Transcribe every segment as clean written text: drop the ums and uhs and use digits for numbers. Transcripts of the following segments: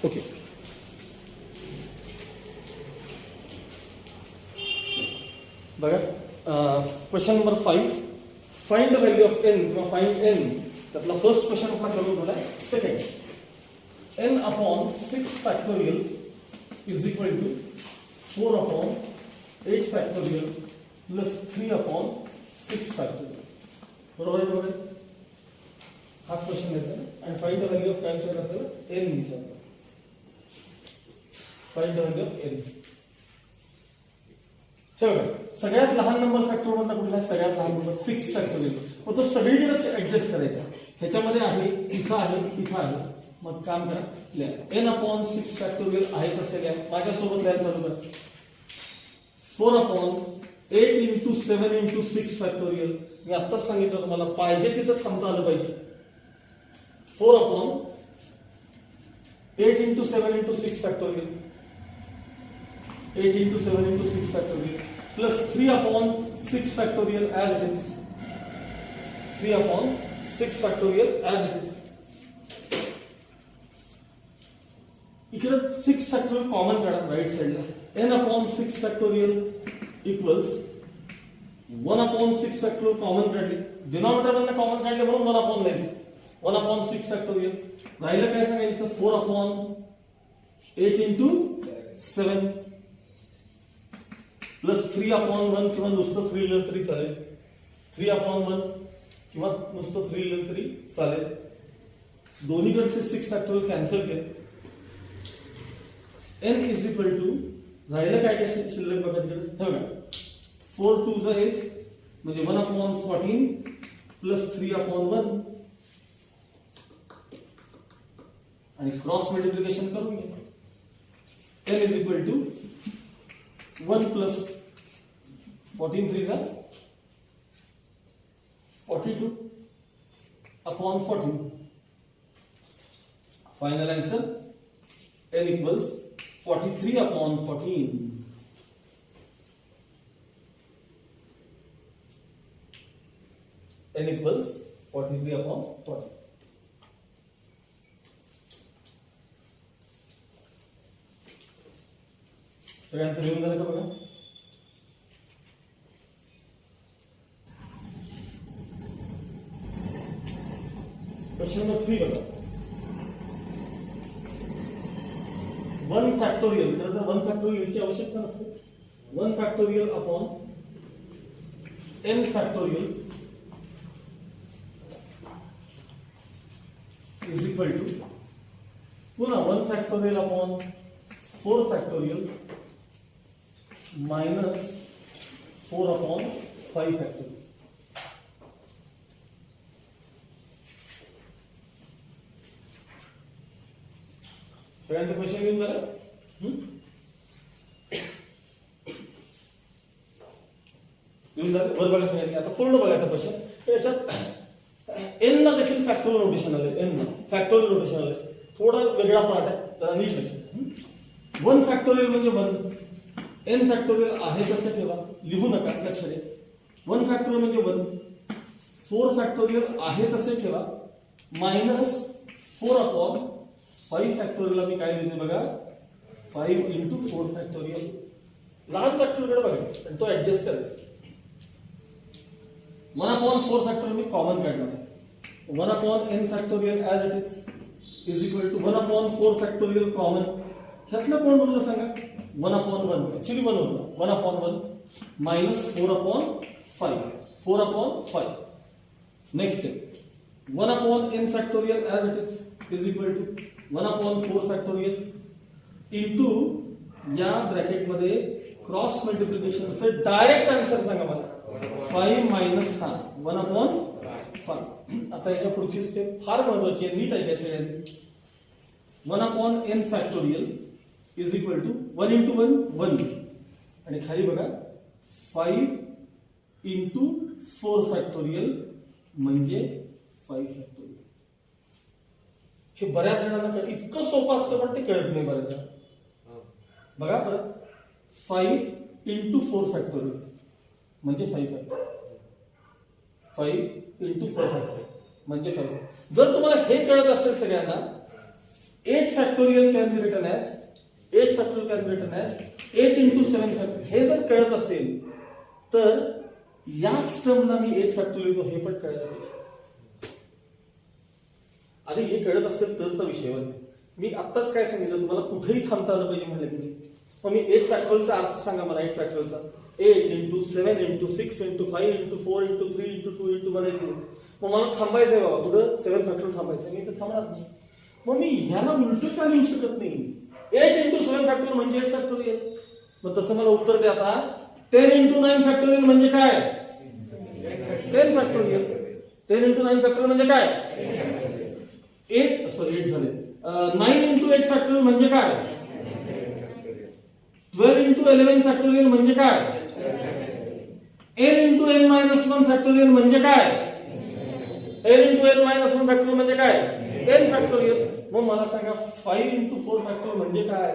Okay. बघा question number 5. Find the value of n किंवा find n. त्यातला first question आपला करून ठेवला आहे. Second, n upon 6 factorial is equal to 4 upon 8 factorial plus 3 upon 6 factorial. बरोबर आहे? बरोबर आहे. हाच क्वेश्चन देतो आणि फाइंड द व्हॅल्यू ऑफ काय विचारलं आपल्याला? n विचारलं. Find the value of n. हे बघा, सगळ्यात लहान नंबर फॅक्टर मधला कुठला आहे? सगळ्यात लहान नंबर 6 फॅक्टोरियल. मग तो सगळीकडे ऍडजस्ट करायचा. ह्याच्यामध्ये आहे, इथं आहे, इथं आहे. मग काम करा, लिहा n अपॉन 6 फॅक्टोरियल आहे तसे लिहा. माझ्यासोबत लिहायला चालू करा. 4 अपॉन 8 इंटू 7 इंटू 6 फॅक्टोरियल. मी आत्ताच सांगितलं तुम्हाला, पाहिजे तिथं थांबता आलं पाहिजे. 4 upon 8 into 7 into 6 factorial. 8 into 7 into 6 factorial plus 3 upon 6 factorial as it is. 3 upon 6 factorial as it is. इकडे 6 factorial कॉमन काढा राइट साइडला. n upon 6 factorial equals 1 upon 6 factorial common काढले. डिनॉमिनेटर मधनं कॉमन काढले म्हणून 1 upon लिहायचं. 1 upon 6 factorial. राहिलं काय सांगायचं? 4 upon 8 into 7 प्लस 3 अपॉन 1 किंवा नुसतं 3 लिहिलं तरी चालेल. 3 अपॉन 1 किंवा नुसतं 3 लिहिलं तरी चालेल. दोन्हीकडचे 6 फॅक्टोरियल कॅन्सल केले. n इज इक्वल टू राहिलं काय काय शिल्लक बघा तिकडे. हे बघा, 4 2 जा 8 म्हणजे 1 अपॉन 14 प्लस 3 अपॉन 1 आणि क्रॉस मल्टिप्लिकेशन करून घ्या. n is equal to 1 plus 14 3 are 42 upon 14. Final answer n equals 43 upon 14. n equals 43 upon 14. सगळ्यांचं लिहून झालं का बघा? क्वेश्चन नंबर 3 बघा. 1 फॅक्टोरियल. खरं तर 1 फॅक्टोरियल याची आवश्यकता नसते. 1 factorial upon n factorial is equal to पुन्हा 1 factorial upon 4 factorial minus 4 upon 5 factorial. सगळ्यांचं क्वेश्चन घेऊन झालं? घेऊन झालं? वर बघा सगळ्यांनी. आता पूर्ण बघायचं क्वेश्चन. याच्यात एन ला देखील फॅक्टोरियल नोटेशन आले. एन ला फॅक्टोरियल नोटेशन आले. थोडा वेगळा पार्ट आहे, जरा नीट लक्षात. 1 फॅक्टोरियल म्हणजे 1. n फॅक्टोरियल आहे तसं ठेवा, लिहू नका, लक्षात द्या. 1 फॅक्टोरियल म्हणजे 1. 4 फॅक्टोरियल आहे तसे ठेवा, मायनस 4 अपॉन 5 फॅक्टोरियल. मी काय लिहिले बघा, 5 इंटू 4 फॅक्टोरियल. लहान फॅक्टोरियलकडे बघायचं आणि तो ऍडजस्ट करायचा. 1 अपॉन 4 फॅक्टोरियल मी कॉमन काढणार. 1 upon n factorial as it is equal to 1 upon 4 factorial common. ह्यातलं कोण उरलं सांगा? 1 अपॉन 1. ऍक्च्युअली 1 होतं. 1 upon 1 minus 4 upon 5. 4 upon 5. Next step, 1 upon n factorial as it is equal to 1 upon 4 factorial into या ब्रॅकेटमध्ये cross मल्टिप्लिकेशनचं direct answer सांगा मला. 5 मायनस हा 1 अपॉन 5. आता याच्या पुढची स्टेप फार महत्वाची आहे, नीट ऐकायचं सगळ्यांनी. 1 upon n factorial is equal to 1 into 1 1 आणि खाली बघा 5 इंटू 4 फॅक्टोरियल म्हणजे 5 फॅक्टोरियल. हे बऱ्याच जणांना इतकं सोपं असतं पण ते कळत नाही बऱ्याच. बघा परत, 5 इंटू 4 फॅक्टोरियल म्हणजे 5 फॅक्टोरियल. 5 इंटू 4 फॅक्टोरियल म्हणजे 5. जर तुम्हाला हे कळत असेल सगळ्यांना 8 factorial can be written as 8 factorial can be written as 8 into 7 factorial. हे जर कळत असेल तर याच टर्मला मी 8 फॅक्टोरियल लिहितो, हे पण कळलं पाहिजे. आधी हे कळत असेल तरचा विषय होता. मी आत्ताच काय सांगितलं तुम्हाला, कुठेही थांबता आलं पाहिजे म्हणलं की नाही. मग मी 8 फॅक्टोरियलचा अर्थ सांगा मला. 8 फॅक्टोरियलचा 8 into 7 into 6 into 5 into 4 into 3 into 2 into 1 into 2. मग मला थांबायचंय बाबा, कुठं 7 फॅक्टोरियल थांबायचंय, मी इथे थांबणार नाही. मग मी ह्याला उलट का लिहू शकत नाही. 8 into 7 फॅक्टोरियल म्हणजे 8 फॅक्टोरियल. मग तसं मला उत्तर द्या आता. 10 into 9 फॅक्टोरियल म्हणजे काय? 10 फॅक्टोरियल. 10 into 9 फॅक्टोरियल म्हणजे काय? 8 झाले. 9 into 8 फॅक्टोरियल म्हणजे काय? 12 into 11 फॅक्टोरियल म्हणजे काय? n into n minus 1 factorial म्हणजे काय? n into n minus 1 factorial म्हणजे काय? n factorial. मग मला सांगा 5 into 4 फॅक्टोरियल म्हणजे काय?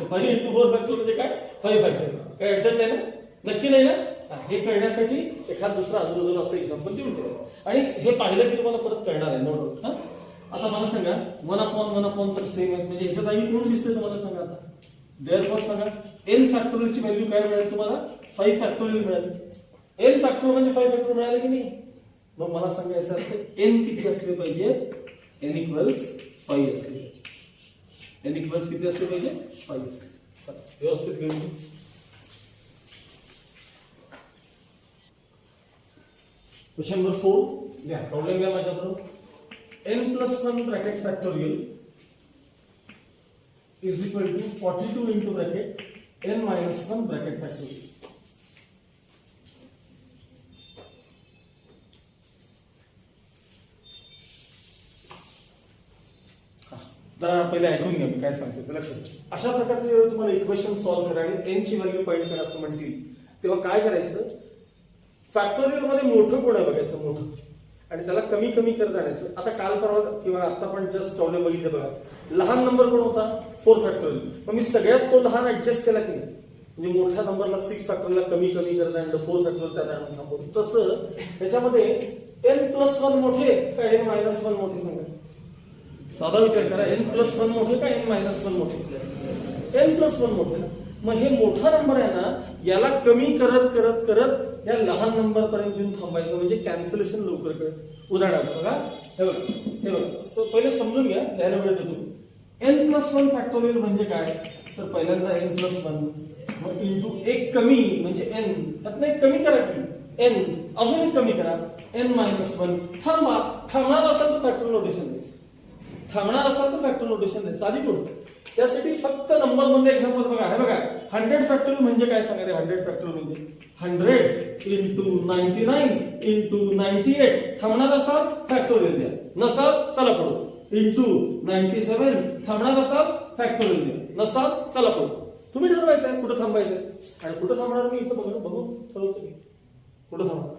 5 into 4 फॅक्टोरियल म्हणजे काय? 5 फॅक्टोरियल. काय अडचण नाही ना? नक्की नाही ना? हे कळण्यासाठी एखाद दुसरा आजूबाजूला असं एक्झाम्पल देऊन ठेवा आणि हे पाहिलं की तुम्हाला परत कळणार आहे. No doubt. आता मला सांगा 1/1 तर सेम आहे, म्हणजे ह्याच्यात आम्ही कोण दिसते तुम्हाला सांगा आता. देअरफॉर सांगा n फॅक्टोरियलची व्हॅल्यू काय मिळेल तुम्हाला? 5 फॅक्टोरियल मिळेल. n फॅक्टोरियल म्हणजे 5 फॅक्टोरियल मिळाले की नाही. मग मला सांगायचं अर्थ n किती असले पाहिजेत? n इक्वल्स 5 असले पाहिजे. n इक्वल्स किती असले पाहिजे? 5 असले. व्यवस्थित लिहून घेऊ. क्वेश्चन नंबर 4 घ्या. प्रॉब्लेम घ्या माझ्याबरोबर. n plus 1 bracket factorial is equal to 42 into bracket n minus 1 bracket factorial. जरा पहिले ऐकून घ्या मी काय सांगतो ते लक्षात. अशा प्रकारचे जेव्हा तुम्हाला इक्वेशन सॉल्व्ह करा आणि n ची व्हॅल्यू फाइंड करा असं म्हणतील तेव्हा काय करायचं? फॅक्टोरियल मध्ये मोठं कोण आहे बघायचं, मोठं, आणि त्याला कमी कमी करत आणायचं. आता काल परवा किंवा आता पण जस्ट प्रॉब्लेम बघितले बघा. लहान नंबर कोण होता? 4 फॅक्टोरियल. मग मी सगळ्यात तो लहान ऍडजस्ट केला की नाही, म्हणजे मोठ्या नंबरला 6 फॅक्टोरियलला कमी कमी करत आणलं, 4 फॅक्टोरियल त्याला आणून थांबवलं. तसं त्याच्यामध्ये n plus 1 मोठे का n minus 1 मोठे सांगा. साधा विचार करा. n plus 1 मोठे का n minus 1 मोठे? n plus 1 मोठे ना. मग हे मोठा नंबर आहे ना, याला कमी करत करत करत या लहान नंबर पर्यंत येऊन थांबायचं, म्हणजे कॅन्सलेशन लवकर कळत. उदाहरणार्थ बघा, हे बघा पहिले समजून घ्या, यायला वेळ देतो. n plus 1 फॅक्टोरियल म्हणजे काय? तर पहिल्यांदा n plus 1 मग इंटू एक कमी म्हणजे n, त्यातनं एक कमी करा की n, अजून एक कमी करा n minus 1. थांबा. थांबणार असाल तर फॅक्टोरियल नोटेशन द्यायचं. थांबणार असाल तर फॅक्टोरियल नोटेशन द्यायचं. साधी गोष्ट. त्यासाठी फक्त नंबर मध्ये एक्झाम्पल बघा. हे बघा 100 फॅक्टोरियल म्हणजे काय सांगा रे? 100 फॅक्टोरियल म्हणजे 100 into 99 into 98. थांबणार असाल फॅक्टोरियल द्या, नसाल चला पुढे. इंटू 97. थांबणार असाल फॅक्टोरियल द्या, नसाल चला पुढे. तुम्ही ठरवायचं आहे कुठं थांबायचं आणि कुठं थांबणार. मी इथं बघून ठरवतो मी कुठं थांबणार.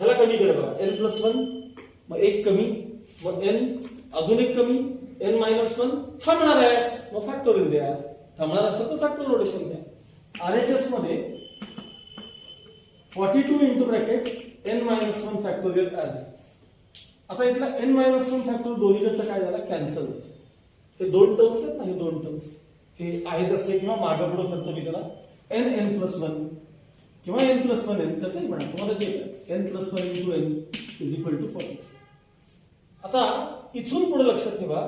ह्याला कमी करा बघा. n plus 1 मग एक कमी, मग n अजून एक कमी, n minus 1. थांबणार आहे मग फॅक्टोरियल द्या, थांबणार असेल तर फॅक्टोरियल नोटेशन द्या. RHS मध्ये 42 into bracket n minus 1 factorial as. आता इथला n minus 1 फॅक्टोरियल दोन्हीकडचं काय झाला? कॅन्सल. हे दोन टर्म्स आहेत ना, हे दोन टर्म्स हे आहेत असे किंवा मागे पुढे करतो मी त्याला n plus 1 किंवा n plus 1n कसंही म्हणा तुम्हाला जे n plus 1 into n is equal to 40. आता इथून पुढे लक्षात ठेवा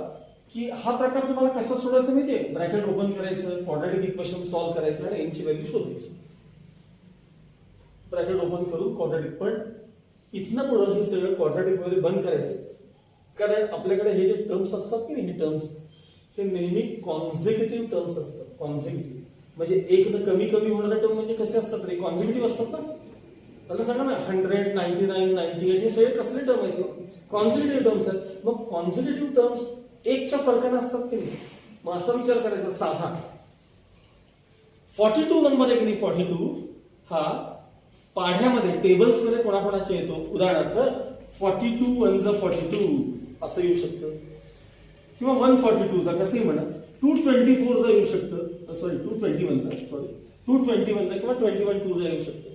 की हा प्रकार तुम्हाला कसा सोडवायचा माहितीये? ब्रॅकेट ओपन करायचं, क्वाड्रॅटिक इक्वेशन सॉल्व्ह करायचं आणि n ची व्हॅल्यू शोधायची. ब्रॅकेट ओपन करून क्वाड्रॅटिक. पण इथनं पुढे हे सगळं क्वाड्रॅटिक मध्ये बंद करायचं, कारण आपल्याकडे हे जे टर्म्स असतात की नाही, हे टर्म्स हे नेहमी कॉन्झिक्युटिव्ह टर्म्स असतात. कॉन्झिक्युटिव्ह म्हणजे एक न कमी कमी होणारे टर्म म्हणजे कसे असतात रे? कॉन्झिक्युटिव्ह असतात ना. मला सांगा ना 100, 99, 98 हे सगळे कसले टर्म आहेत? कॉन्झिक्युटिव्ह टर्म्स आहेत. मग कॉन्झिक्युटिव्ह टर्म्स एकच्या फरकाने असतात की नाही. मग असा विचार करायचा साधा. 42 नंबर आहे की नाही, 42 हा पाढ्यामध्ये टेबल्स मध्ये कोणाकोणाचे येतो? उदाहरणार्थ 42 1 जा 42 असं येऊ शकतं, किंवा 142 जा कसंही म्हणा, 224 जा येऊ शकतं, सॉरी 221 जा, सॉरी 221 जा किंवा 21 2 जा येऊ शकतं.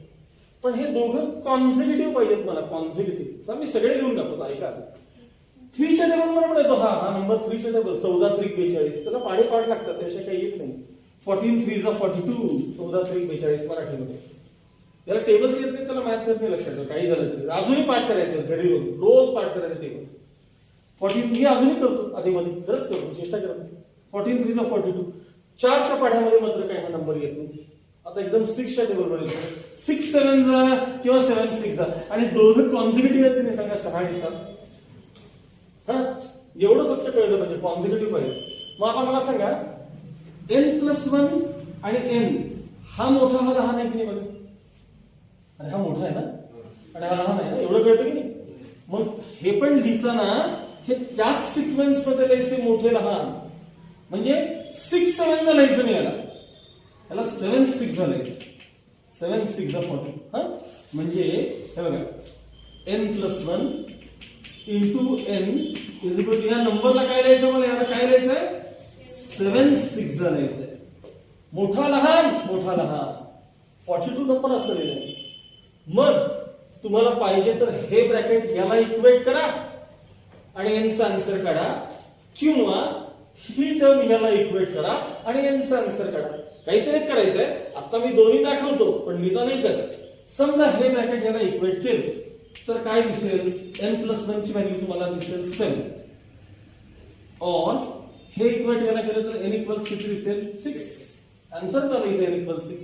पण हे दोघं कॉन्झिक्युटिव्ह पाहिजेत मला, कॉन्झिक्युटिव्ह. मी सगळे लिहून टाकतो, ऐका. 3 च्या टेबल वर पण येतो हा नंबर 3 च्या टेबल 14 3 42. त्याला पाढे पाठ लागतात, त्याशिवाय काही येत नाही. 14 3 जा 42, 14 3 42 मराठीमध्ये. याला टेबल्स येत नाही, त्याला मॅथ्स येत नाही, लक्षात ठेवा. काही झालं तरी अजूनही पाठ करायचं, घरी रोज पाठ करायचं टेबल्स. 14 मी अजूनही करतो, आधीमध्ये खरंच करतो, चेष्टा करतो. 14 3 जा 42. 4 च्या पाढ्यामध्ये मात्र काही हा नंबर येत नाही. आता एकदम 6 च्या टेबल वर येतो. 6 7 जा किंवा 7 6 जा, आणि दोघं कॉन्झिक्युटिव्ह आहेत की नाही सांगा, 6 आणि 7. हा एवढं फक्त कळलं पाहिजे, कॉन्झिक्युटिव्ह पाहिजे. मग आता मला सांगा, n+1 आणि n हा मोठा हा लहान आहे की नाही बघा. आणि हा मोठा आहे ना, आणि हा लहान आहे ना, एवढं कळतं की नाही. मग हे पण लिहिताना हे त्याच सिक्वेन्स मध्ये लिहायचे, मोठे लहान. म्हणजे 6 7 ला लिहायचं नाही याला 7 6 ला लिहायचं. 7 6 जा 40. हा म्हणजे हे बघा, n+1 into n is equal to, या नंबरला काय लिहायचं मला, याला काय लिहायचंय, 7 6 ला लिहायचंय. मोठा लहान 42 नंबर असं लिहिलंय. मग तुम्हाला पाहिजे तर हे ब्रॅकेट याला इक्वेट करा आणि एनचा आन्सर काढा, किंवा ही टर्म याला इक्वेट करा आणि एनचा आन्सर काढा. काहीतरी करायचंय. आता मी दोन्ही दाखवतो, पण लिहिता एकच. समजा हे ब्रॅकेट याला इक्वेट केले तर काय दिसेल, n+1 ची व्हॅल्यू तुम्हाला दिसेल 7. और हे इक्वेट याला केलं तर n इक्वल्स किती दिसेल, 6. आन्सर झालं इथे n इक्वल 6.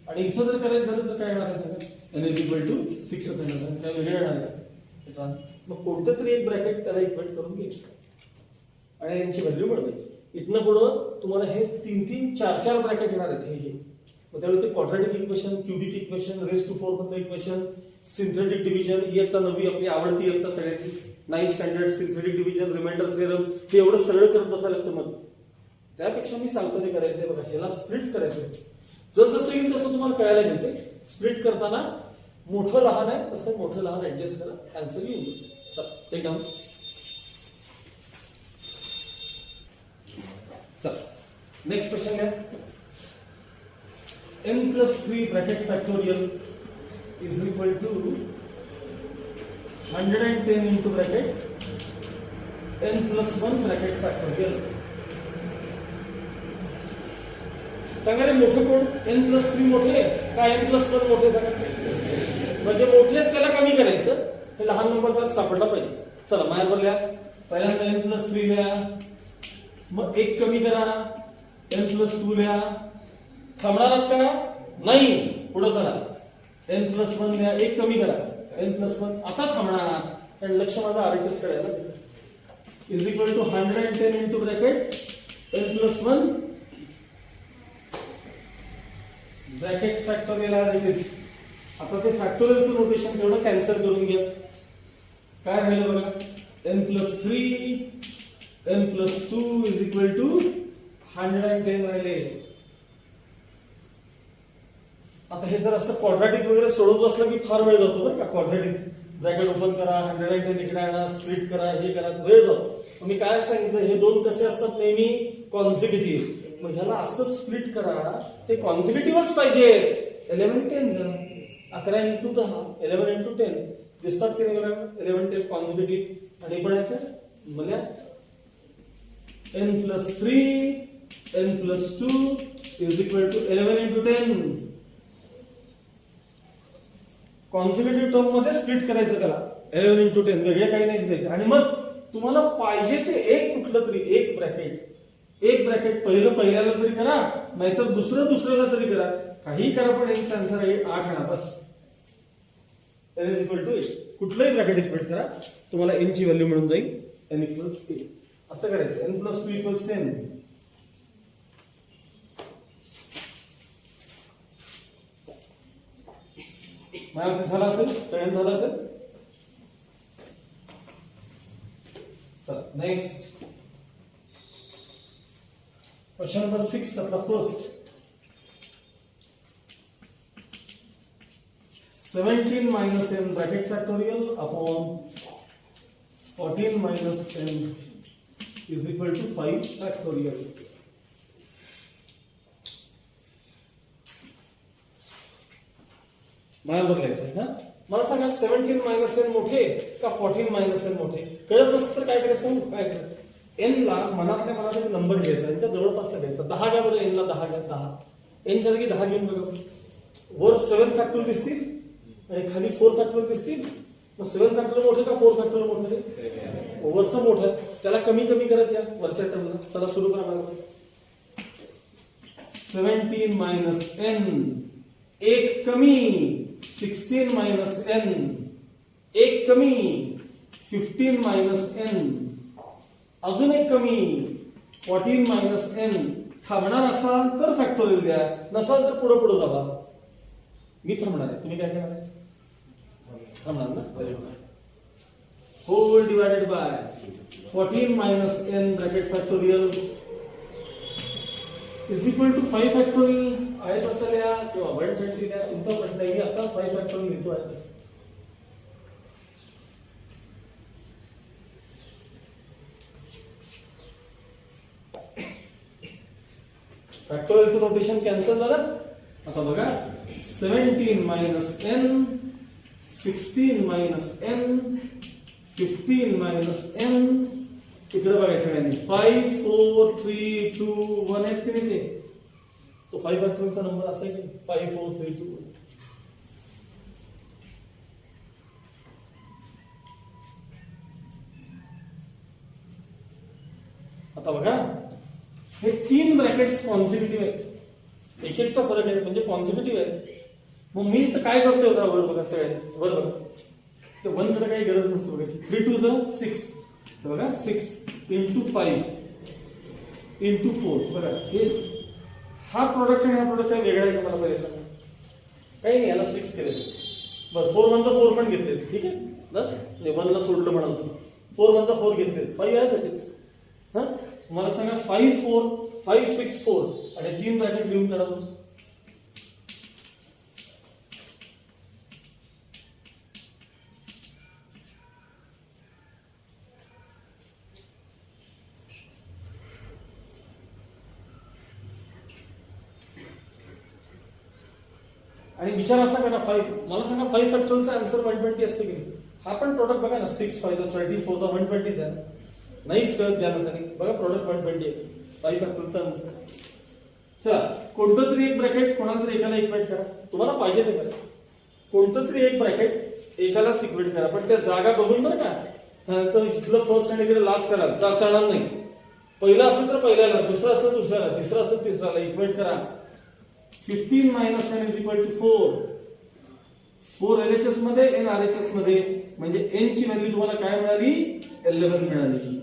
आणि इथं जर करायचं झालं तर काय येणार आहे, n इज इक्वल टू 6 होतं. काय वेगळं येणार आहे. मग कोणतं तरी एक ब्रॅकेट त्याला इक्वेट करून घ्यायचं आणि यांची व्हॅल्यू मिळवायची. इथनं पुढं तुम्हाला हे 3 3 4 4 ब्रॅकेट येणार आहेत. हे मग त्यावेळी ते quadratic equation, cubic equation, raise to 4 मधलं इक्वेशन, सिंथेटिक डिव्हिजन, इयत्ता 9वी आपली आवडती इयत्ता सगळ्यांची, 9th standard, synthetic division, remainder theorem, हे एवढं सगळं करत बसायला लागतं. मग त्यापेक्षा मी सांगतो ते करायचंय बघा, ह्याला स्प्लिट करायचंय. जसं येईल तसं तुम्हाला कळायला मिळते. स्प्लिट करताना मोठं लहान आहे तसं मोठं लहान ऍडजस्ट करा, आन्सर येऊन चला टेक डाऊन. चला नेक्स्ट क्वेश्चन घ्या. n+3 bracket factorial is equal to 110 into bracket n+1 bracket factorial. सांगा रे मोठं कोण, n+3 मोठे का n+1 मोठे सांगा. म्हणजे मोठे त्याला कमी करायचं, हे लहान नंबर त्यात सापडला पाहिजे. चला माझ्यावर लिहा. पहिल्यांदा n+3 लिहा, मग 1 कमी करा, n+2 लिहा. थांबणार आहात का, नाही, पुढे चला. n+1 लिहा, 1 कमी करा, n+1. आता थांबणार, कारण लक्ष माझं RHS कडे आहे ना. Is equal to 110 into bracket n+1 bracket factorial as it is. आता ते फॅक्टोरियलचं नोटेशन तेवढं कॅन्सल करून घ्या. काय राहिलं बघा, n+3 n+2 is equal to 110 राहिले. आता हे जर असं क्वाड्रॅटिक वगैरे सोडत बसलं की फार वेळ जातो बरं का. क्वाड्रॅटिक ब्रॅकेट ओपन करा, 110 इकडे आणा, स्प्लिट करा, हे करा, वेळ जातो. मी काय सांगितलं, हे दोन कसे असतात नेहमी, कॉन्झिक्युटिव्ह. मग ह्याला असं स्प्लिट करा, ते कॉन्झिक्युटिव्हच पाहिजे. 11 10 11 इंटू 10, 11 इंटू 10 दिसतात की नाही बघा. 11 10 कॉन्झिक्युटिव्ह. आणि पडायचं मला n+3 n+2 is equal to 11 into 10. Consecutive term मध्ये स्प्लिट करायचं त्याला, 11 इंटू 10, वेगळे काही नाही द्यायचे. आणि मग तुम्हाला पाहिजे ते एक कुठलं तरी एक ब्रॅकेट पहिल्याला तरी करा, नाहीतर दुसऱ्याला तरी करा, काही करा, पण एक आन्सर आहे 8 आणा बस. n is equal to 8. कुठलंही ब्रॅकेट इक्वेट करा, तुम्हाला n ची व्हॅल्यू मिळून जाईल. n इक्वल्स 8 असं करायचं. n+2 equals 10. माझ्या झाला असेल, सगळ्यांना झाला असेल. चला नेक्स्ट क्वेश्चन नंबर 6 आपला first. 17 minus n bracket factorial upon 14 minus n is equal to 5 factorial. मला बदलायचं आहे ना. मला सांगा 17 मायनस एन मोठे का 14 मायनस एन मोठे? कळत नसतं तर काय करायचं? काय करायचं? एन ला मनातल्या मनात एक नंबर घ्यायचा, यांच्या जवळपास घ्यायचा. 10 घ्या बरं, एन ला 10 घ्या. 10 एनच्या जागी 10 घेऊन बघा. वर 7 फॅक्टोरियल दिसतील आणि खाली 4 फॅक्टोरियल दिसतील. मग 7 फॅक्टोरियल मोठे का 4 फॅक्टोरियल मोठे? ओव्हरचं मोठं, त्याला कमी कमी करत या वरच्या टर्मला. चला सुरू करा मला. 17 मायनस एन, एक कमी. 16 मायनस एन, एक कमी. 15 मायनस एन, अजून एक कमी. 14 मायनस एन. थांबणार असाल तर फॅक्टोरियल द्या, नसाल तर पुढे पुढे जावा. मी थांबणार आहे, तुम्ही काय करणार आहे? थांबणार ना. Whole divided by 14 minus n bracket factorial is equal to 5 factorial. आहे तसं लिहा किंवा 120 लिहा, तुमचा प्रश्न आहे. आता 5 फॅक्टोरियल लिहितो आहे. फॅक्टोरियलचं नोटेशन कॅन्सल झालं. आता बघा 17 minus n, 16 minus n, 15 minus n. इकडे बघायचं सगळ्यांनी. 5 4 3 2 1 आहे की नाही? तो 5 फॅक्टोरियलचा नंबर असा आहे की 5 4 3 2 1. आता बघा हे 3 ब्रॅकेट्स कॉन्सिक्युटिव्ह आहेत. एक एकचा फरक आहे म्हणजे कॉन्सिक्युटिव्ह आहेत. मग मी तर काय करतोय होता वर बघा सगळ्यांनी. वर बघा ते 1 कडे काही गरज नसते बघायची. 3 2 जा 6 बघा. 6 इंटू 5 इंटू 4 बघा. हे हा प्रोडक्ट आणि हा प्रोडक्ट काय वेगळा आहे का? मला बरेच काही नाही, याला 6 केले. बरं 4 1 4 पण घेतले, ठीक आहे. बस 1 ला सोडलं म्हणाल तुम्ही. 4 1 4 घेतले, 5 यासाठीच. हा मला सांगा 5 4 5 6 4 आणि 3 ब्रॅकेट लिहून काढा. आणि विचार असा करा 5. मला सांगा 5 फॅक्टोरियलचा आन्सर 120 असते की नाही? हा पण प्रोडक्ट बघा ना. 6 5 30 4 120 आहे. नाहीच कळत ज्या लोकांनी बघा प्रोडक्ट 120 आहे. 5 फॅक्टोरियलचा आन्सर. चला कोणतं तरी एक ब्रॅकेट कोणाला तरी एकाला इक्वेट करा. तुम्हाला पाहिजे ते करा. कोणतं तरी एक ब्रॅकेट एकाला इक्वेट करा, पण त्या जागा बघून बरं का. तर इथलं फर्स्ट आणि इकडे लास्ट करा, चालणार नाही. पहिला असेल तर पहिल्याला, दुसरं असेल दुसऱ्याला, तिसरं असेल तिसऱ्याला इक्वेट करा. 15 minus n is equal to 4. 4 LHS मध्ये, एन RHS मध्ये, म्हणजे एन ची व्हॅल्यू तुम्हाला काय मिळाली? 11 मिळाली.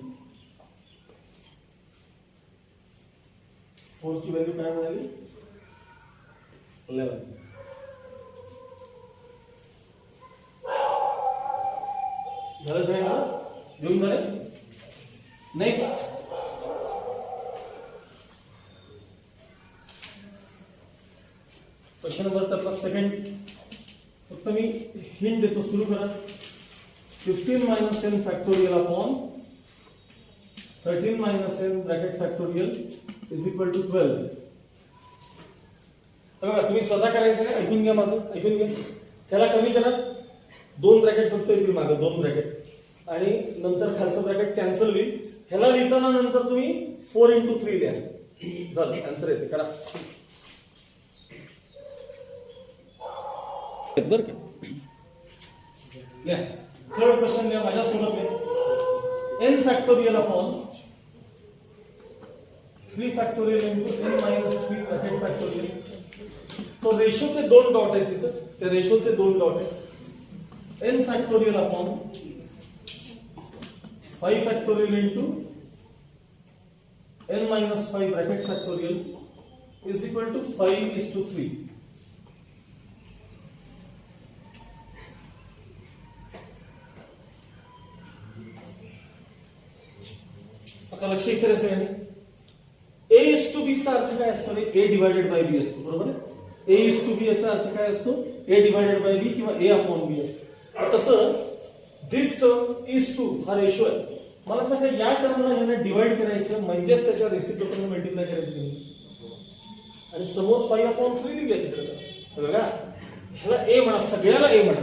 4 ची व्हॅल्यू काय मिळाली? 11. झालं सगळ्यांना? घेऊन झाले? नेक्स्ट क्वेश्चन नंबर त्यातला सेकंड. फक्त मी हिंट देतो, सुरू करा. 15 minus n factorial upon 13 minus n bracket factorial is equal to 12. बघा तुम्ही स्वतः करायचं नाही, ऐकून घ्या माझं, ऐकून घ्या. त्याला कमी करा. 2 ब्रॅकेट फक्त येतील मागे, 2 ब्रॅकेट, आणि नंतर खालचं ब्रॅकेट कॅन्सल होईल. ह्याला लिहिताना नंतर तुम्ही 4 into 3 लिहा. झालं, आन्सर येते. करा बरं का. थर्ड क्वेश्चन लिहा माझ्यासोबत लिहा. N factorial upon 3 factorial into n minus 3 bracket factorial. तो रेशोचे 2 डॉट आहेत तिथं, त्या रेशोचे 2 डॉट आहेत. N factorial upon 5 factorial into n minus 5 bracket factorial is equal to 5:3. आता लक्ष करायचं आहे. A is to B चा अर्थ काय असतो? A डिवायडेड बाय B असतो, बरोबर आहे. A is to B याचा अर्थ काय असतो? A डिवायडेड बाय B किंवा A अपॉन B असतो. तसं दिस टर्म इज टू हा रेशो आहे. मला सांगा या टर्मला ह्याने डिवाइड करायचं म्हणजेच त्याच्या रेसिप्रोकलने मल्टिप्लाय करायचं आणि समोर 5/3 लिहिलं तिकडे. बघा ह्याला ए म्हणा, सगळ्याला ए म्हणा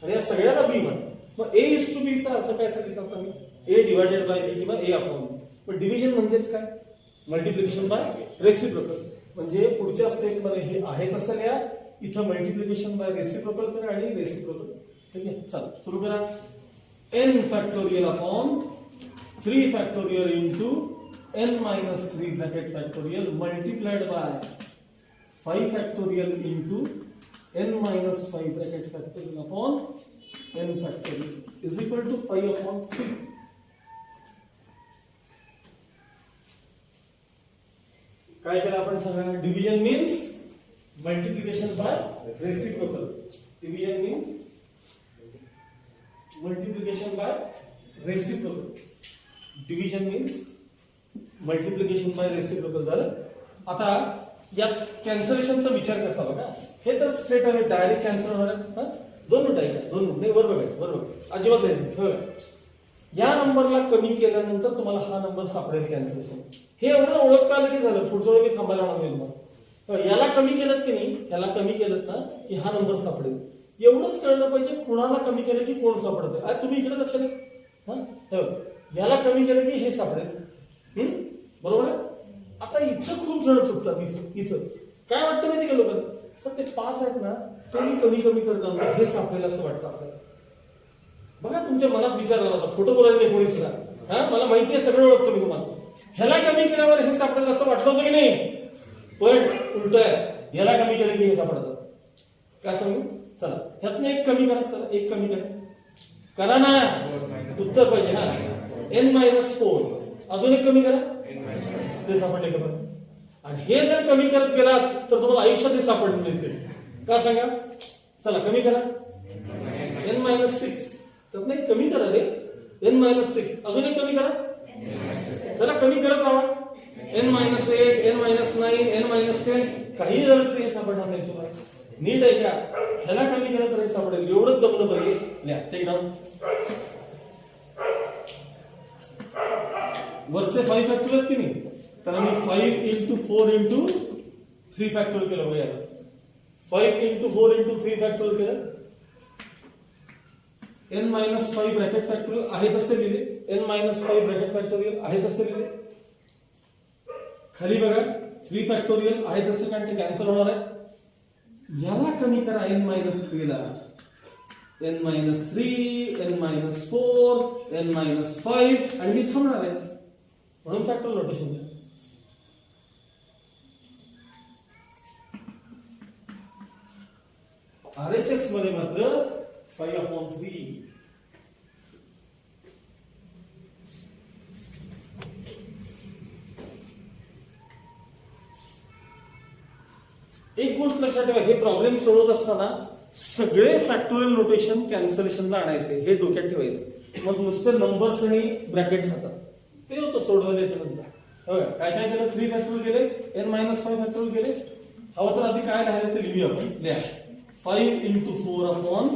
आणि या सगळ्याला बी म्हणा. मग ए इज टू बी चा अर्थ काय सांगितलं होता मी? ए डिवायडेड बाय बी किंवा ए अपॉन बी. पण डिव्हिजन म्हणजेच काय? Multiplication by reciprocal. म्हणजे पुढच्या स्टेपमध्ये हे आहे तसं लिहा, इथं मल्टिप्लिकेशन बाय रेसिप्रोकल करा आणि रेसिप्रोकल. ठीक आहे, चला सुरू करा. n factorial upon 3 factorial into n minus 3 bracket factorial multiplied by 5 factorial into n minus 5 bracket factorial upon n factorial is equal to 5 upon 3. काय केलं आपण सांगा? Division means multiplication by reciprocal. Division means multiplication by reciprocal. Division means multiplication by reciprocal झालं. आता या कॅन्सलेशनचा विचार कसा बघा. हे तर स्ट्रेट आहे, डायरेक्ट कॅन्सल होणार आहे. 2 मिनिटं ऐका, 2 मिनिट नाही, बरोबर बघायचं, बरोबर अजिबात नाही. या नंबरला कमी केल्यानंतर तुम्हाला हा नंबर सापडेल कॅन्सलेशन. हे एवढं ओळखता आलं की झालं, पुढच्या वेळी मी थांबायला होणार. याला कमी केलं की नाही, याला कमी केलं ना की हा नंबर सापडेल. एवढंच कळलं पाहिजे, कुणाला कमी केलं की कोण सापडतं. आज तुम्ही इकडे लक्ष द्या. याला कमी केलं की हे सापडेल. बरोबर आहे. आता इथं खूप जण चुकतात. इथं काय वाटतं माहिती का लोकांना? सर ते 5 आहेत ना, ते मी कमी कमी करतो, हे सापडेल असं वाटतं आपल्याला. बघा तुमच्या मनात विचार आला होता, खोटं बोलायचं नाही कोणी सुद्धा. मला माहिती आहे, सगळं ओळखतो मी तुम्हाला. ह्याला कमी केल्यावर हे सापडेल असं वाटलं होतं की नाही? पण उलट आहे, याला कमी केलं की हे सापडतं. काय सांगू? चला ह्यातनं एक कमी करा. चला एक कमी करा ना, उत्तर पाहिजे. n मायनस 4 अजून एक कमी करा, ते सापडले का बरं? आणि हे जर कमी करत गेलात तर तुम्हाला आयुष्यात हे सापडले नाही. का सांगा? चला कमी करा. n मायनस 6 तर नाही, कमी करा रे. n मायनस 6 अजून एक कमी करा. चला कमी करत राहा. n minus 8, n minus 9, n minus 10. काही झालं तरी हे सापडणार नाही तुम्हाला. नीट आहे का? ह्याला कमी केलं तर हे सापडेल. एवढंच जमलं पाहिजे. लिहा टेक डाऊन. वरचे 5 फॅक्टोरियल की नाही, तर आम्ही 5 इंटू 4 इंटू 3 फॅक्टोरियल केलं बघा. 5 इंटू 4 इंटू 3 फॅक्टोरियल केलं. n मायनस 5 ब्रॅकेट फॅक्टोरियल आहे तसे लिहिले. n मायनस 5 ब्रॅकेट फॅक्टोरियल आहे तसे लिहिले. खाली बघा 3 फॅक्टोरियल आहे तसे, कारण ते कॅन्सल होणार आहे. याला कमी करा n मायनस 3 ला. n minus 3, n minus 4, n minus 5 आणि मी थांबणार आहे. म्हणून फॅक्टोरियल नोटेशन. RHS मध्ये मात्र 5 अपॉन 3. एक गोष्ट लक्षात ठेवा, हे प्रॉब्लेम सोडवत असताना सगळे फॅक्टोरियल नोटेशन कॅन्सलेशनला आणायचे, हे डोक्यात ठेवायचे. मग नुसते नंबर्स आणि ब्रॅकेट राहतात, ते होतं सोडवायला येतं नंतर. काय काय केलं? 3 फॅक्टोरियल गेले, n मायनस 5 फॅक्टोरियल गेले. हवं तर आधी काय लिहायला ते लिहूया आपण. लिहा 5 into 4 upon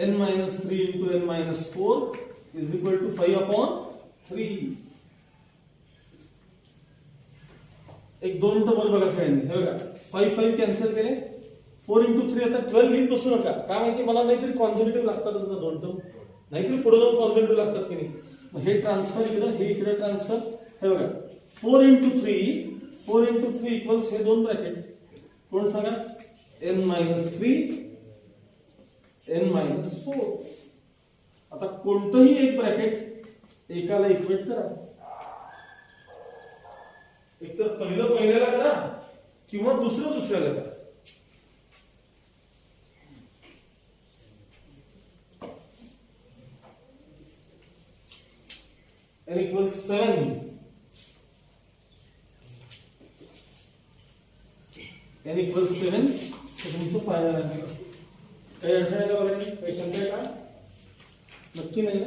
n minus 3 into n minus 4 is equal to 5 upon 3. एक 2 मिनिटं वर बघा सगळ्यांनी. हे बघा 5 कॅन्सल केले. 4 इंटू 3 आता 12 लिहित बसू नका. काय माहिती मला नाहीतरी कॉन्झर्वेटिव्ह लागतातच ना 2 टर्म, नाहीतरी पुढे जाऊन कॉन्झर्वेटिव्ह लागतात की नाही. मग हे ट्रान्सफर इकडं, हे इकडे ट्रान्सफर. हे बघा 4 इंटू 3 इक्वल्स हे 2 ब्रॅकेट. कोण सांगा? n minus 3, n minus 4. आता कोणतंही एक ब्रॅकेट एकाला इक्वेट करा. एक तर पहिल्याला करा किंवा दुसऱ्याला करा. n equals 7. n equals 7. तुमचं फायनल आन्सर. काही अडचण आहे का बघा? काही शंका आहे का? नक्की नाही ना?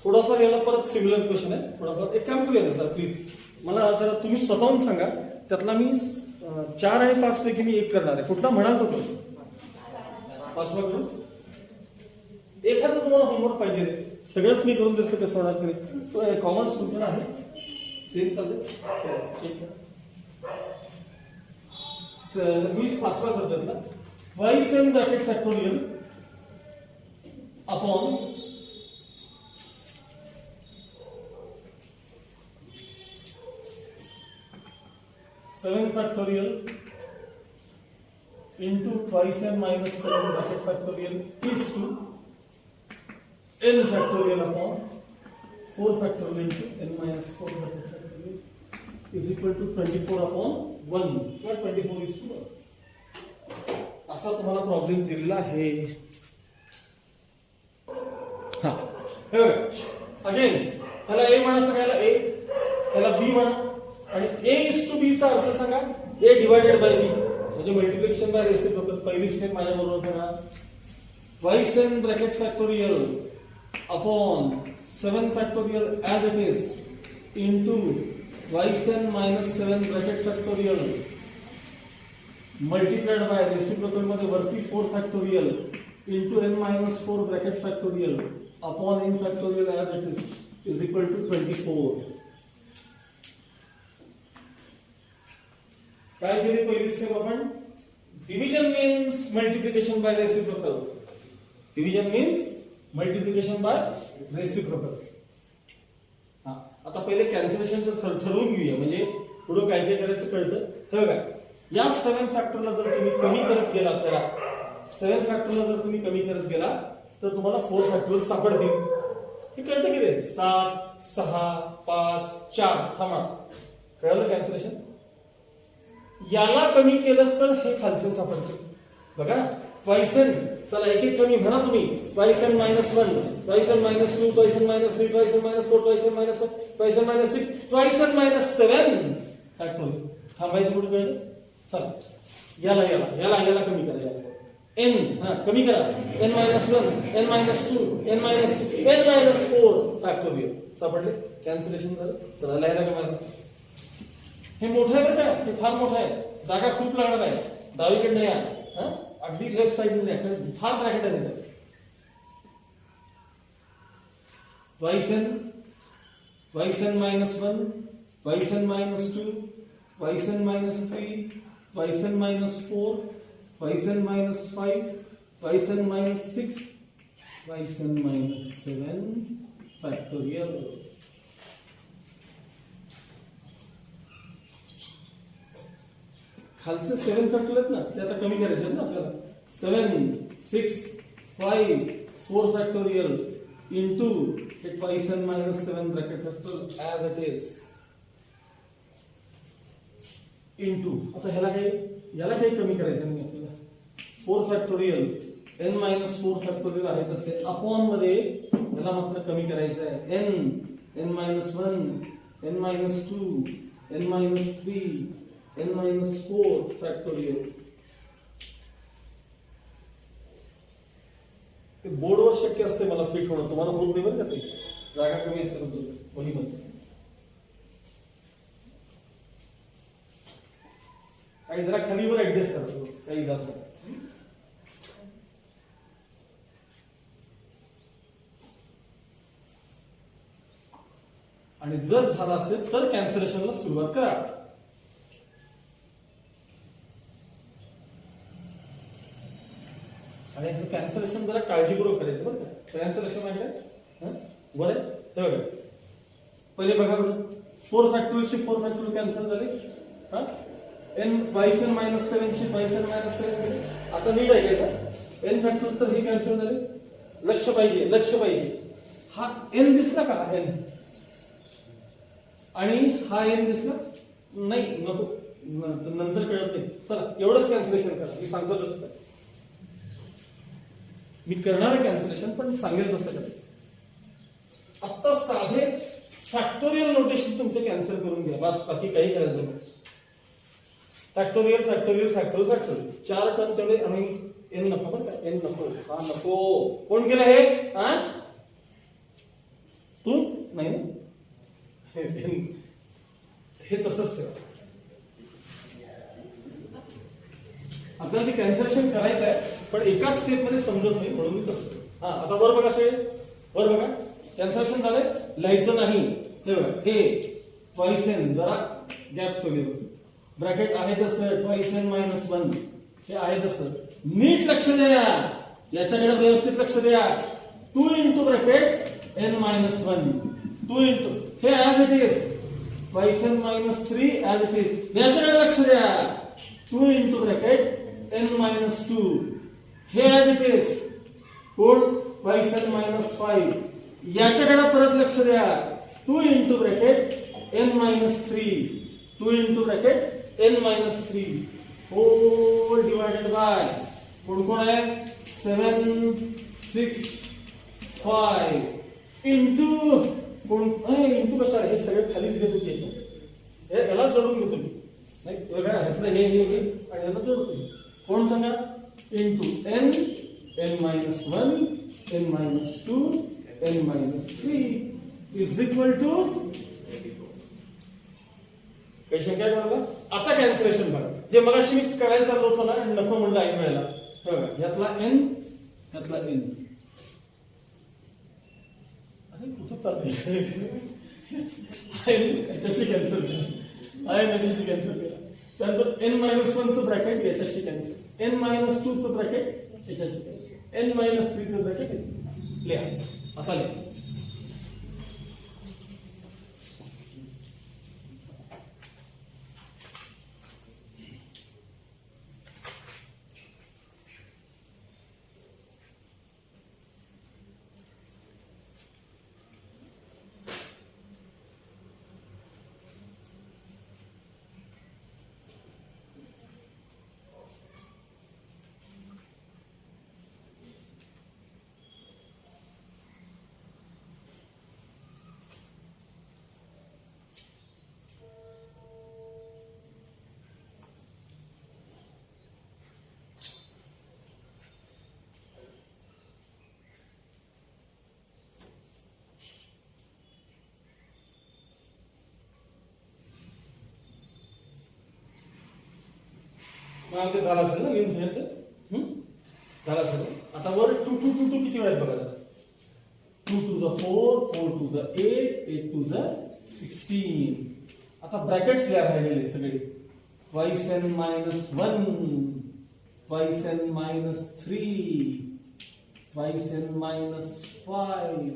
थोडाफार याला परत सिमिलर क्वेश्चन आहे. थोडाफार एक काम करूया आता प्लीज. मला जरा तुम्ही स्वतःहून सांगा, त्यातला मी 4 आणि 5 पैकी मी एक करणार आहे. कुठला म्हणाल तो करू? 5वा करू. एखादं तुम्हाला होमवर्क पाहिजे. सगळंच मी करून देतो कसं होणार तरी तो कॉमर्स तुमच्याकडे आहे सेम चालेल चेक 5वा पद्धतीला twice n bracket factorial upon seven factorial into twice n minus 7 bracket factorial is to n factorial upon 4 factorial into n minus 4 bracket factorial is equal to 24 upon 1 where 24 is to 1 असा तुम्हाला problem दिलेला आहे हा हे बघा again ह्याला a म्हणा सगळ्याला a ह्याला b म्हणा आणि a is to b चा अर्थ सांगा a divided by b म्हणजे मल्टिप्लिकेशन बाय रेसिप्रोकल पहिली स्टेप माझ्या बरोबर करा twice n bracket factorial upon 7 factorial as it is into twice n minus 7 bracket factorial multiplied by reciprocal मध्ये वरती 4 factorial into n minus 4 bracket factorial upon n factorial as it is equal to 24 काय केली पहिली step आपण division means multiplication by reciprocal division means multiplication by reciprocal हा आता पहिले कॅल्क्युलेशनचं ठरवून घेऊया म्हणजे पुढे काय काय करायचं कळतं हे बघा या 7 फॅक्टरला जर तुम्ही कमी करत गेला तर 7 फॅक्टरला जर तुम्ही कमी करत गेला तर तुम्हाला 4 फॅक्टोरियल सापडतील हे कळतं की रे 7 6 5 4 थांबा कळलं कॅल्क्युलेशन याला कमी केलं तर हे खालचे सापडते बघा ट्वाइस एन चला एक एक कमी म्हणा तुम्ही twice n minus 1 twice n minus 2 twice n minus 3 twice n minus 4 twice n minus 5 twice n minus 6 twice n minus 7 factorial थांबायचं कुठे कळलं चला याला याला याला याला कमी करा याला एन हा कमी करा n minus 1 n minus 2 n minus 4 factorial सापडले कॅन्सलेशन झालं चला लिहायला का मला हे मोठं आहे बरं का हे फार मोठं आहे जागा खूप लागणार आहे डावीकडनं या हा अगदी लेफ्ट साइडने या फार ब्रॅकेट आहे twice n minus 1 twice n minus 2 twice n minus 3 twice n minus 4 twice n minus 5 twice n minus 6 twice n minus 7 factorial खालचे 7 फॅक्टोरियल आहेत ना ते आता कमी करायचे आहेत ना आपल्याला 7 6 5 4 फॅक्टोरियल इनटू हे twice n minus 7 bracket factorial as it is into आता ह्याला काही कमी करायचं नाही आपल्याला 4 फॅक्टोरियल n मायनस 4 फॅक्टोरियल आहे तसे अपॉन मध्ये ह्याला मात्र कमी करायचं आहे n minus 1 n minus 2 n minus 3 n minus 4 factorial ते बोर्डवर शक्य असते मला फिट होणं तुम्हाला होत नाही बरं का ते जागा कमी असते वहीमध्ये काही जरा खालीवर ऍडजस्ट करतो काही जास्त आणि जर झाला असेल तर कॅन्सलेशनला सुरुवात करा आणि याचं कॅन्सलेशन जरा काळजीपूर्वक करायचं बरं का कॅन्सलेशन म्हणजे बरं हे बघा पहिले बघा बरं 4 फॅक्टोरियलचे 4 फॅक्टोरियल कॅन्सल झाले हा n ट्वाइस n मायनस 7 ची ट्वाइस n मायनस 7 आता नीट आहे का n फॅक्टोरियल तर हे कॅन्सल झाले लक्ष पाहिजे हा n दिसला का n आणि हा n दिसला नाही नको नंतर कळत नाही चला एवढंच कॅन्सलेशन करा मी सांगतो तसं मी करणार आहे कॅन्सलेशन पण सांगेल तसं करा आता साधे फॅक्टोरियल नोटेशन तुमचं कॅन्सल करून घ्या बस बाकी काही करायचं नाही factorial factorial factorial factorial 4 term तेवढे आणि n नको बरं का n नको हा नको कोण केलं हे हा तू नाही ना हे तसंच करा आपल्याला ते कॅन्सलेशन करायचं आहे पण एकाच स्टेप मध्ये समजत नाही म्हणून मी तसं हा आता वर बघा सगळे वर बघा कॅन्सलेशन झाले, लिहायचं नाही. हे बघा, हे ट्वाइस एन, जरा गॅप ठेवली बघ, ब्रॅकेट आहे तसं, ट्वाइस एन मायनस वन हे आहे तसं. नीट लक्ष द्या, याच्याकडे व्यवस्थित लक्ष द्या. 2 into bracket n minus one, 2 into हे as it is, twice n minus 3 as it is. याच्याकडे लक्ष द्या, 2 इंटू ब्रॅकेट एन मायनस 2 हे ऍज इट इज. कोण? Twice n minus 5. याच्याकडे परत लक्ष द्या, 2 into bracket n minus 3, 2 into bracket n minus 3 whole divided by कोण कोण आहे? 7, 6, 5 इंटू कोण? इंटू कशाला? हे सगळे खालीच घेतो की हे याला जोडून घेतो मी, नाही बघा ह्यातलं हे आणि याला जोडतो. कोण सांगा? Into n, n minus 1, n minus 2, n minus 3 is equal to काही संख्या कोणाला? आता कॅल्क्युलेशन बघा, जे मगाशी मी करायला चाललो होतो ना, नको म्हणलं ऐन वेळेला. बघा, ह्यातला एन, ह्यातला एन, अरे कुठं चाललंय? याच्याशी कॅन्सल केला, याच्याशी कॅन्सल केला. त्यानंतर एन मायनस 1 चं ब्रॅकेट याच्याशी कॅन्सल, एन मायनस 2 चं ब्रॅकेट याच्याशी कॅन्सल, एन मायनस 3 चं ब्रॅकेट लिहा. आता लिहा. मग ते झालं असेल ना, लिहून घ्यायचं झालं असेल. आता वर 2 2 2 2 किती वेळात बघायचं? 2 to the 4, 4 to the 8, 8 to the 16. आता ब्रॅकेट्स लिहा राहिलेले सगळे. Twice n minus 1, twice n minus 3, twice n minus 5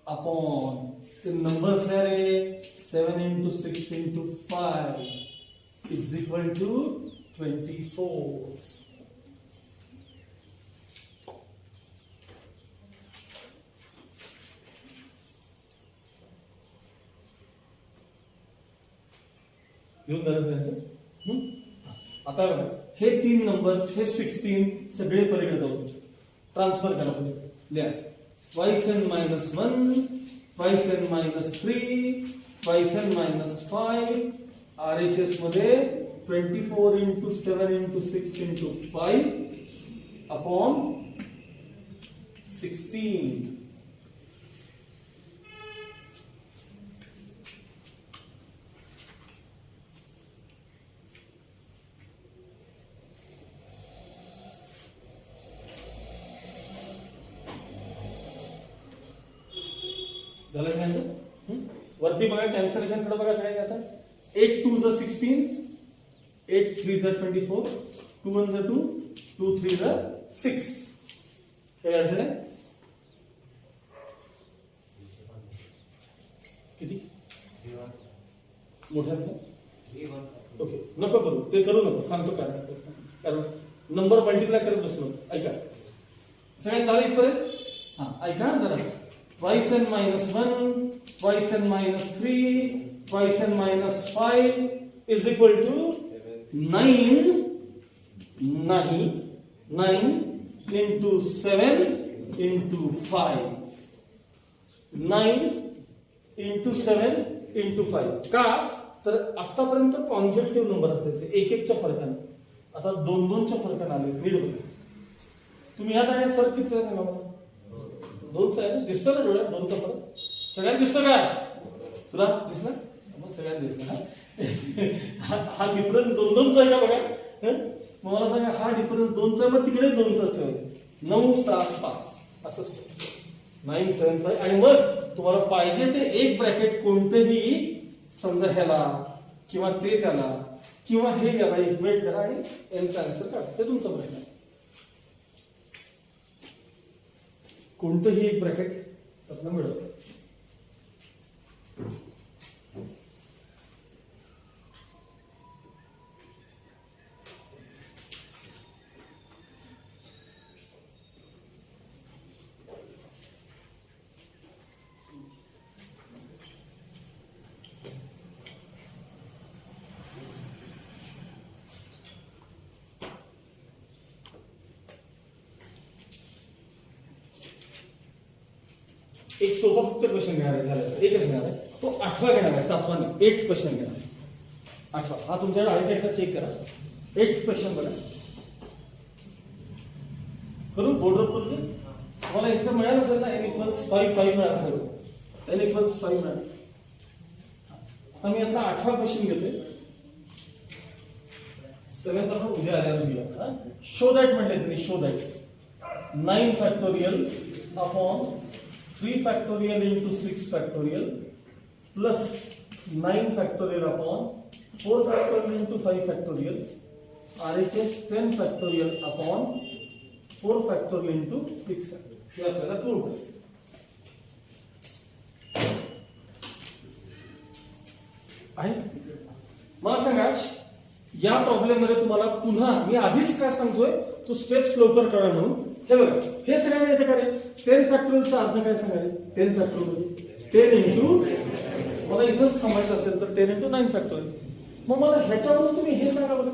upon ते नंबर्स लिहा रे. 7 into 6 into 5 is equal to 24. घेऊन जायचं. आता हे 3 नंबर्स, हे 16 सगळे पलीकडे जाऊ, ट्रान्सफर करा पुढे. लिहा twice n minus 1, twice n minus 3, twice n minus 5. RHS मध्ये 24 into 7 into 6 into 5 upon 16. झालं का? वरती बघा, कॅन्सलेशन कडे बघा सगळे. आता 8 2 the 16, 8 3 the 24, 2 1 the 2, 2 3 the 6. काय आन्सर आहे? किती? मोठ्याचं? ओके, नको करू, ते करू नको, सांगतो कारण नंबर मल्टिप्लाय करत बसलो. ऐका सगळ्यांत झालं इथपर्यंत? हा ऐका जरा. Twice n minus 1, twice n minus 3, twice n minus 5 is equal to 9 into 7 into 5. 9 into 7 into 5. का? तर आतापर्यंत कॉन्सेप्टिव्ह नंबर असायचे, 1 1 च्या फरकाने. आता 2 2 च्या फरकाने आले. नीट बघा, तुम्ही ह्या आणि फरक किती आहे सांगा मला? 2 चा आहे ना? दिसतो ना डोळ्यात 2 चा फरक? सगळ्यांना दिसतो का? तुला दिसला? मग सगळ्यांना दिसला. हा डिफरन्स 2 2 चा आहे का बघा? मग मला सांगा, हा डिफरन्स 2 चा, मग तिकडे 2 चा ठेवायचा. 9 7 5 असंच 975 आणि मग तुम्हाला पाहिजे ते एक ब्रॅकेट कोणतेही समजा ह्याला किंवा ते त्याला किंवा हे याला इक्वेट करा आणि एनचा आन्सर काढा. ते तुमचा प्रश्न आहे. कोणतंही एक ब्रॅकेट आपल्याला मिळतं. एक सोपा फक्त क्वेश्चन घेणार आहे, झालं एकच घेणार आहे, तो 8वा घेणार आहे, 7वा नाही, 8th क्वेश्चन घेणार आहे. 8वा हा तुमच्याकडे आहे का एकदा चेक करा. 8th क्वेश्चन बघा करू बोर्डवर करू. तुम्हाला इथं मिळालं असेल ना n=5 मिळालं असेल, n=5 मिळालं. आता मी आता 8वा क्वेश्चन घेतोय. 7th आपण उद्या आल्यावर घेऊया. शो दॅट म्हणले तुम्ही, show that 9 factorial upon 3 factorial into 6 factorial plus 9 factorial upon 4 factorial into 5 factorial RHS 10 factorial upon 4 factorial into 6 factorial. हे आपल्याला प्रूव्ह करायचं आहे. मला सांगा या प्रॉब्लेम मध्ये तुम्हाला पुन्हा मी आधीच काय सांगतोय, तो स्टेप्स लवकर करा म्हणून. हे बघा हे सगळ्यांना येते का रे? 10 फॅक्टोरियलचा अर्थ काय सांगायचे? 10 फॅक्टोरियल 10 इंटू, मला इथंच थांबायचं असेल तर 10 इंटू 9 फॅक्टोरियल. मग मला ह्याच्यावरून तुम्ही हे सांगा बघा,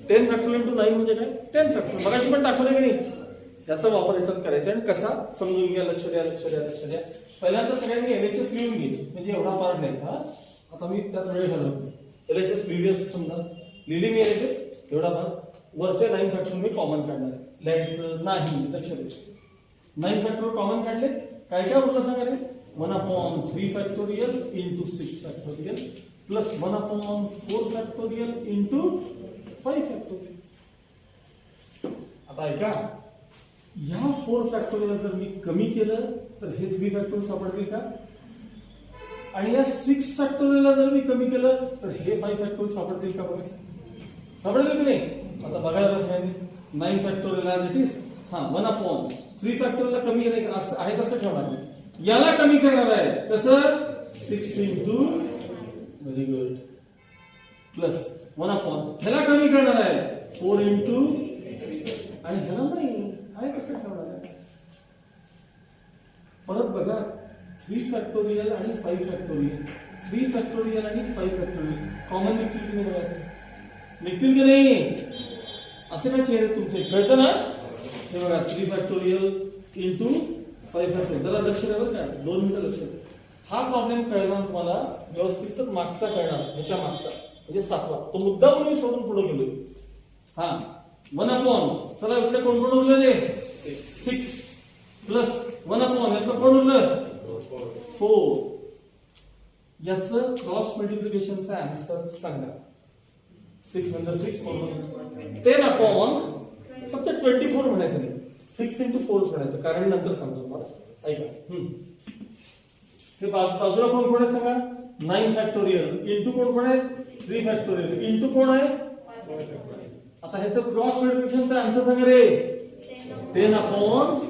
10 फॅक्टोरियल इंटू 9 म्हणजे काय? 10 फॅक्टोरियल. मगाशी पण दाखवलं की नाही? याचा वापर याच्यात करायचा आणि कसा समजून घ्या. लक्ष द्या, लक्ष द्या, लक्ष द्या. पहिल्यांदा सगळ्यांनी एलएचएस लिहून घे, म्हणजे एवढा पार्ट लिहायचा. आता मी त्यात वेळ घालवतो. एलएचएस लिहिली असं समजा, लिहिली मी एलएचएस एवढा भाग. वरचे 9 फॅक्टोरियल मी कॉमन काढणार आहे. लिहायचं नाही, लक्ष द्यायचं. 9 फॅक्टोरियल कॉमन काढले, काय काय उरलं सांगा रे? 1/3 factorial into 6 factorial plus 1/4 factorial into 5 factorial. आता ऐका, या 4 फॅक्टोरियल जर मी कमी केलं तर हे 3 फॅक्टोरियल सापडतील का? आणि या 6 फॅक्टोरियलला जर मी कमी केलं तर हे 5 फॅक्टोरियल सापडतील का? बघा सापडतील की नाही? आता बघायला सांगितलं 9 फॅक्टोरियल ॲज इट इज. हा 1/3 फॅक्टोरियलला कमी केलं असं आहे तसं ठेवणार. याला कमी करणार आहे कसं? 6 इंटू, व्हेरी गुड, प्लस 1/4. ह्याला कमी करणार आहे 4 इंटू, आणि ह्याला नाही आहे कसं ठेवणार आहे. परत बघा 3 फॅक्टोरियल आणि 5 फॅक्टोरियल, 3 फॅक्टोरियल आणि 5 फॅक्टोरियल कॉमन निघतील की नाही? निघतील की नाही? असे काय चेहरे तुमचे कळतं ना? हे बघा 3 फॅक्टोरियल इंटू 5 फॅक्टोरियल. जरा लक्ष द्या बरं का, 2 मिनिटं लक्ष द्या. हा प्रॉब्लेम कळला तुम्हाला व्यवस्थित तर मागचा कळणार, ह्याच्या मागचा म्हणजे 7वा. तो मुद्दा पण मी सोडून पुढे गेलो. हा 1/, चला इथले कोण कोण उरलेले? 6 प्लस 1/, यातलं कोण उरलं? 4. याचं क्रॉस मल्टिप्लिकेशनचा आन्सर सांगा. 6 म्हणजे 6, 10/, फक्त 24 म्हणायचं नाही, 6 इंटू 4 म्हणायचं, कारण नंतर सांगतो तुम्हाला. ऐका, हे बाजूला कोण कोण आहे सांगा? 9 फॅक्टोरियल इंटू कोण कोण आहे? 3 फॅक्टोरियल इंटू कोण आहे? आता ह्याचं क्रॉस मल्टिप्लिकेशनचा आन्सर सांगा रे. 10/6.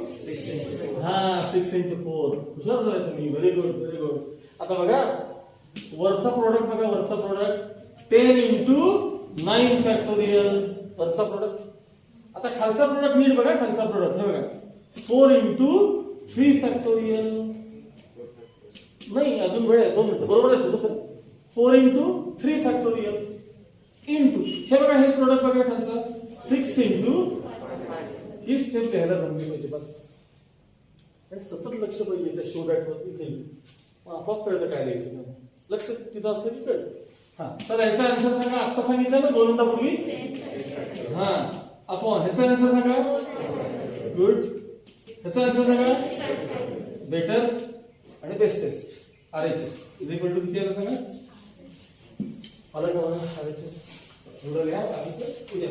हा 6 इंटू 4. हुशार झालाय तुम्ही, व्हेरी गुड, व्हेरी गुड. आता बघा वरचा प्रोडक्ट बघा, वरचा प्रोडक्ट 10 इंटू 9 फॅक्टोरियल, वरचा प्रोडक्ट. आता खालचा प्रोडक्ट नीट बघा, खालचा प्रोडक्ट हे बघा 4 इंटू 3 फॅक्टोरियल. नाही अजून वेळ आहे, 2 मिनिटं, बरोबर आहे. 4 इंटू 3 फॅक्टोरियल इंटू हे बघा, हे प्रोडक्ट बघा खालचा 6 इंटू. ही स्टेप घ्यायला जमली पाहिजे बस. सतत लक्ष पाहिजे त्या शो दॅट वरती जाईल, आपोआप कळतं काय लिहायचं. लक्ष तिथं असलं की कळतं. हा तर ह्याचा आन्सर सांगा. आता सांगितलं ना 2 मिनिटापूर्वी. हा अपॉन, ह्याचा आन्सर सांगा. गुड. ह्याचा आन्सर सांगा. बेटर आणि bestest. RHS is equal to किती आलं सांगा? मला का RHS एवढं लिहा, बाकीचं उद्या.